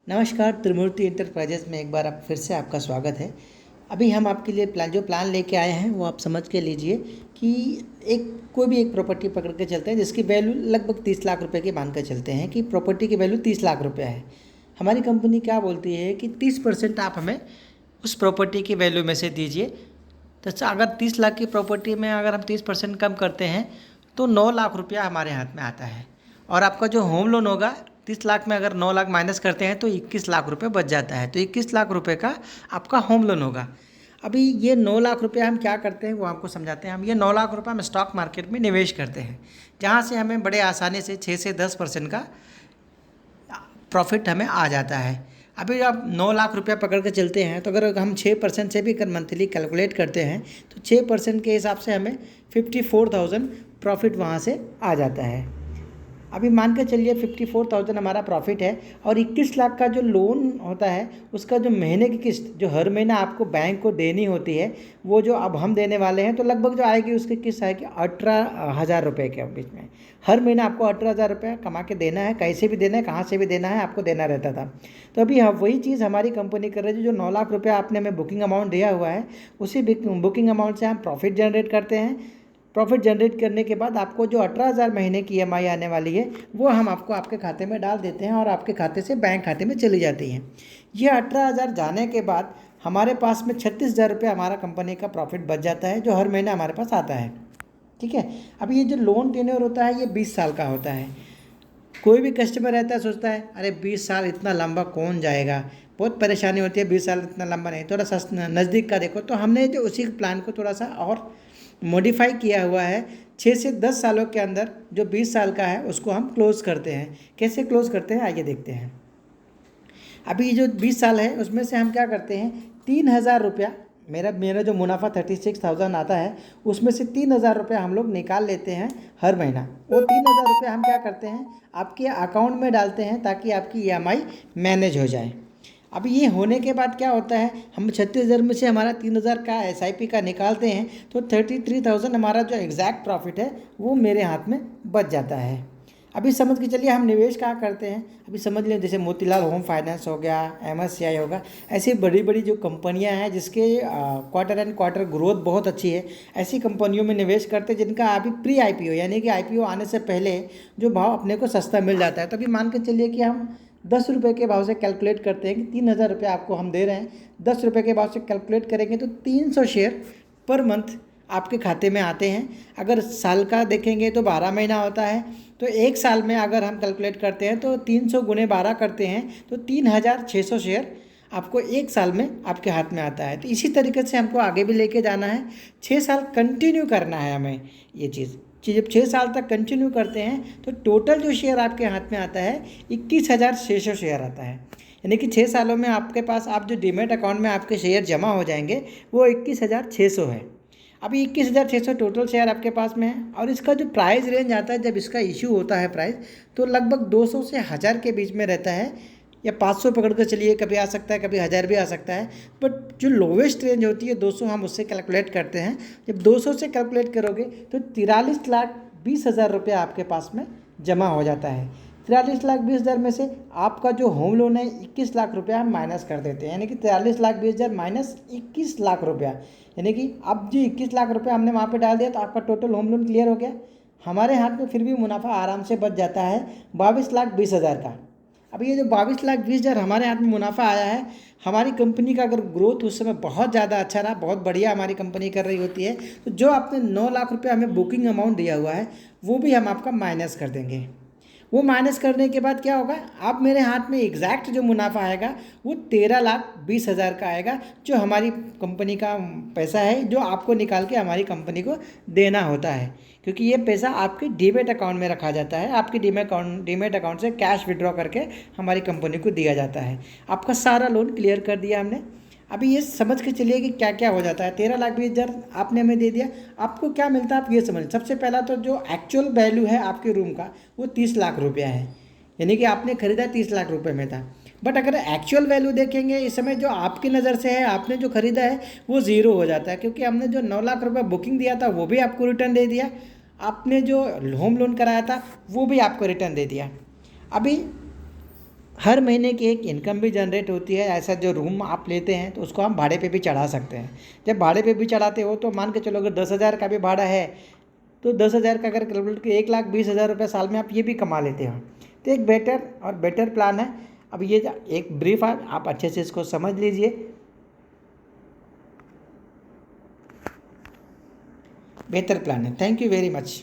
नमस्कार, त्रिमूर्ति एंटरप्राइजेज में एक बार आप फिर से आपका स्वागत है। अभी हम आपके लिए प्लान लेके आए हैं वो आप समझ के लीजिए कि कोई भी एक प्रॉपर्टी पकड़ के चलते हैं जिसकी वैल्यू लगभग 30 लाख रुपए की मान कर चलते हैं कि प्रॉपर्टी की वैल्यू 30 लाख रुपए है। हमारी कंपनी क्या बोलती है कि 30% आप हमें उस प्रॉपर्टी की वैल्यू में से दीजिए। तो अगर 30 लाख की प्रॉपर्टी में अगर हम 30% कम करते हैं तो 9 लाख रुपया हमारे हाथ में आता है। और आपका जो होम लोन होगा 30 लाख में अगर 9 लाख माइनस करते हैं तो 21 लाख रुपए बच जाता है। तो 21 लाख रुपए का आपका होम लोन होगा। अभी ये 9 लाख रुपए हम क्या करते हैं वो आपको समझाते हैं। हम ये 9 लाख रुपए हम स्टॉक मार्केट में निवेश करते हैं, जहाँ से हमें बड़े आसानी से 6 से 10% का प्रॉफिट हमें आ जाता है। अभी आप 9 लाख रुपया पकड़ के चलते हैं तो अगर हम 6% से भी अगर मंथली कैलकुलेट करते हैं तो 6% के हिसाब से हमें 54,000 प्रॉफिट वहाँ से आ जाता है। अभी मान के चलिए 54,000 हमारा प्रॉफिट है और 21 लाख का जो लोन होता है उसका जो महीने की किस्त जो हर महीना आपको बैंक को देनी होती है वो जो अब हम देने वाले हैं तो लगभग जो आएगी उसकी किस्त आएगी 18,000 रुपये के बीच में। हर महीना आपको 18,000 रुपये कमा के देना है, कैसे भी देना है, कहाँ से भी देना है, आपको देना रहता था। तो अभी हाँ वही चीज़ हमारी कंपनी कर रही है। जो 9 लाख रुपये आपने हमें बुकिंग अमाउंट दिया हुआ है उसी बुकिंग अमाउंट से हम प्रॉफिट जनरेट करते हैं। प्रॉफिट जनरेट करने के बाद आपको जो 18,000 महीने की EMI आने वाली है वो हम आपको आपके खाते में डाल देते हैं और आपके खाते से बैंक खाते में चली जाती हैं। ये 18,000 जाने के बाद हमारे पास में 36,000 रुपये हमारा कंपनी का प्रॉफिट बच जाता है जो हर महीने हमारे पास आता है। ठीक है। अब ये जो लोन टेन्योर होता है ये 20 साल का होता है। कोई भी कस्टमर रहता है सोचता है अरे 20 साल इतना लंबा कौन जाएगा, बहुत परेशानी होती है, 20 साल इतना लंबा नहीं, थोड़ा सा नज़दीक का देखो। तो हमने जो उसी प्लान को थोड़ा सा और मॉडिफाई किया हुआ है। 6 से 10 सालों के अंदर जो 20 साल का है उसको हम क्लोज़ करते हैं। कैसे क्लोज़ करते हैं आइए देखते हैं। अभी जो 20 साल है उसमें से हम क्या करते हैं 3,000 रुपया मेरा जो मुनाफा 36,000 आता है उसमें से 3,000 रुपया हम लोग निकाल लेते हैं हर महीना। वो 3,000 रुपया हम क्या करते हैं आपके अकाउंट में डालते हैं ताकि आपकी EMI मैनेज हो जाए। अब ये होने के बाद क्या होता है हम 36,000 में से हमारा 3,000 का SIP का निकालते हैं तो 33,000 हमारा जो एग्जैक्ट प्रॉफिट है वो मेरे हाथ में बच जाता है। अभी समझ के चलिए हम निवेश कहाँ करते हैं। अभी समझ लें जैसे मोतीलाल होम फाइनेंस हो गया, MSCI होगा, ऐसी बड़ी बड़ी जो कंपनियां हैं जिसके क्वार्टर एंड क्वार्टर ग्रोथ बहुत अच्छी है, ऐसी कंपनियों में निवेश करते हैं जिनका अभी प्री IPO यानी कि IPO आने से पहले जो भाव अपने को सस्ता मिल जाता है। तो अभी मान के चलिए कि हम 10 रुपये के भाव से कैलकुलेट करते हैं कि 3,000 रुपये आपको हम दे रहे हैं। 10 रुपये के भाव से कैलकुलेट करेंगे तो 300 शेयर पर मंथ आपके खाते में आते हैं। अगर साल का देखेंगे तो 12 महीना होता है। तो एक साल में अगर हम कैलकुलेट करते हैं तो 300 गुणे 12 करते हैं तो 3,600 शेयर आपको एक साल में आपके हाथ में आता है। तो इसी तरीके से हमको आगे भी लेके जाना है। 6 साल कंटिन्यू करना है हमें ये चीज़ कि जब 6 साल तक कंटिन्यू करते हैं तो टोटल जो शेयर आपके हाथ में आता है 21,600 शेयर आता है। यानी कि 6 सालों में आपके पास आप जो डीमेट अकाउंट में आपके शेयर जमा हो जाएंगे वो 21,600 है। अभी 21,600 टोटल शेयर आपके पास में है और इसका जो प्राइस रेंज आता है जब इसका इशू होता है प्राइस तो लगभग 200 से 1,000 के बीच में रहता है, या 500 पकड़ कर चलिए, कभी आ सकता है कभी 1,000 भी आ सकता है। बट जो लोवेस्ट रेंज होती है 200 हम उससे कैलकुलेट करते हैं। जब 200 से कैलकुलेट करोगे तो 43,20,000 रुपया आपके पास में जमा हो जाता है। 43,20,000 में से आपका जो होम लोन है 21 लाख रुपया हम माइनस कर देते हैं, यानी कि 43,20,000 माइनस 21 लाख रुपया, यानी कि अब जो 21 लाख रुपया हमने वहाँ पे डाल दिया तो आपका टोटल होम लोन क्लियर हो गया। हमारे हाथ में फिर भी मुनाफा आराम से बच जाता है 22,20,000 का। अब ये जो 22,20,000 हमारे हाथ में मुनाफा आया है, हमारी कंपनी का अगर ग्रोथ उस समय बहुत ज़्यादा अच्छा रहा, बहुत बढ़िया हमारी कंपनी कर रही होती है, तो जो आपने 9 लाख रुपये हमें बुकिंग अमाउंट दिया हुआ है वो भी हम आपका माइनस कर देंगे। वो माइनस करने के बाद क्या होगा, आप मेरे हाथ में एग्जैक्ट जो मुनाफा आएगा वो 13,20,000 का आएगा, जो हमारी कंपनी का पैसा है जो आपको निकाल के हमारी कंपनी को देना होता है। क्योंकि ये पैसा आपके डीमेट अकाउंट में रखा जाता है, आपके डीमेट अकाउंट से कैश विड्रॉ करके हमारी कंपनी को दिया जाता है। आपका सारा लोन क्लियर कर दिया हमने। अभी ये समझ के चलिए कि क्या क्या हो जाता है। 13,20,000 आपने हमें दे दिया, आपको क्या मिलता है आप ये समझ। सबसे पहला तो जो एक्चुअल वैल्यू है आपके रूम का वो 30 लाख रुपया है, यानी कि आपने खरीदा 30 लाख रुपए में था। बट अगर एक्चुअल वैल्यू देखेंगे इस समय जो आपकी नज़र से है, आपने जो खरीदा है वो ज़ीरो हो जाता है, क्योंकि हमने जो 9 लाख रुपये बुकिंग दिया था वो भी आपको रिटर्न दे दिया, आपने जो होम लोन कराया था वो भी आपको रिटर्न दे दिया। अभी हर महीने की एक इनकम भी जनरेट होती है। ऐसा जो रूम आप लेते हैं तो उसको हम भाड़े पे भी चढ़ा सकते हैं। जब भाड़े पे भी चढ़ाते हो तो मान के चलो अगर 10,000 का भी भाड़ा है तो 10,000 का अगर कैलकुलेट के 1,20,000 रुपये साल में आप ये भी कमा लेते हो। तो एक बेटर और बेटर प्लान है। अब ये एक ब्रीफ है, आप अच्छे से इसको समझ लीजिए। बेहतर प्लान है। Thank you very much.